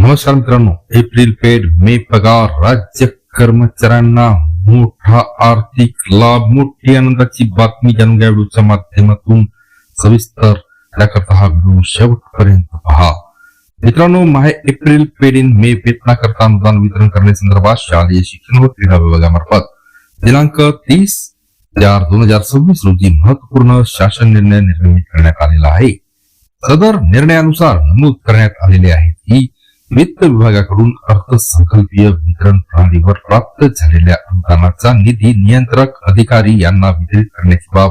नमस्कार मित्रांनो, April paid मे पगार राज्य कर्मचाऱ्यांना मोठा आर्थिक लाभ, मोठी आनंदाची बातमी जाणून घ्या व्हिडिओच्या माध्यमातून सविस्तर. त्याकरता हा व्हिडिओ शेवटपर्यंत पहा. मित्रांनो, माहे एप्रिल पेड इन मे वेतनाकरता अनुदान वितरण करण्यासंदर्भात शालेय शिक्षण व क्रीडा विभागामार्फत दिनांक 30/4/2026 रोजी महत्वपूर्ण शासन निर्णय निर्गमित करण्यात आलेला आहे. सदर निर्णयानुसार नमूद करण्यात आलेले आहे की वित्त विभागाकडून अर्थसंकल्पीय वितरण प्रणालीवर प्राप्त झालेल्या अनुदानाचा निधी नियंत्रक अधिकारी यांना वितरित करण्याची बाब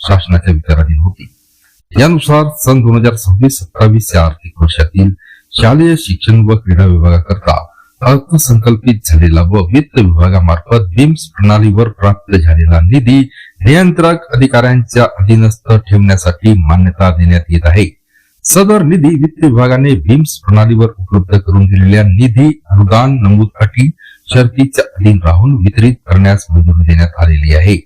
शासनाच्या विचाराधीन होती. यानुसार सन 2026-27 या आर्थिक वर्षातील शालेय शिक्षण व क्रीडा विभागाकरता अर्थसंकल्पित झालेला व वित्त विभागामार्फत बिम्स प्रणालीवर प्राप्त झालेला निधी नियंत्रक अधिकाऱ्यांच्या अधीनस्थ ठेवण्यासाठी मान्यता देण्यात येत आहे. सदर निधी वित्त विभागाने बिम्स प्रणालीवर उपलब्ध करून दिलेल्या निधी अनुदान नमूद अटी शर्तीच्या अधीन राहून वितरित करण्यास मंजुरी देण्यात आलेली आहे.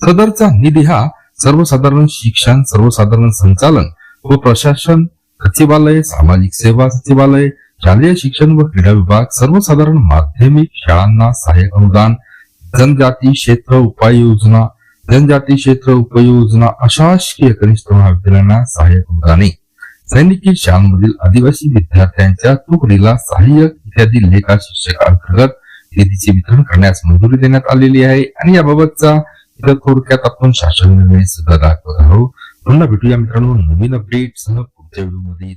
सदरचा निधी हा सर्वसाधारण शिक्षण, सर्वसाधारण संचालन व प्रशासन सचिवालय, सामाजिक सेवा सचिवालय, शालेय शिक्षण व क्रीडा विभाग, सर्वसाधारण माध्यमिक शाळांना सहाय्यक अनुदान, जनजाती क्षेत्र उपाययोजना, जनजाती क्षेत्र उपयोजना, अशासकीय कनिष्ठ महाविद्यालयांना सहाय्यक अनुदाने, सैनिकी शाळांमधील आदिवासी विद्यार्थ्यांच्या तुकडीला सहाय्यक इत्यादी लेखा शिक्षकांतर्गत निधीचे वितरण करण्यास मंजुरी देण्यात आलेली आहे. आणि याबाबतचा इतर थोडक्यात आपण शासन निर्णय सुद्धा दाखवत आहोत. पुन्हा भेटूया मित्रांनो नवीन अपडेट सह पुढच्या व्हिडिओ मध्ये.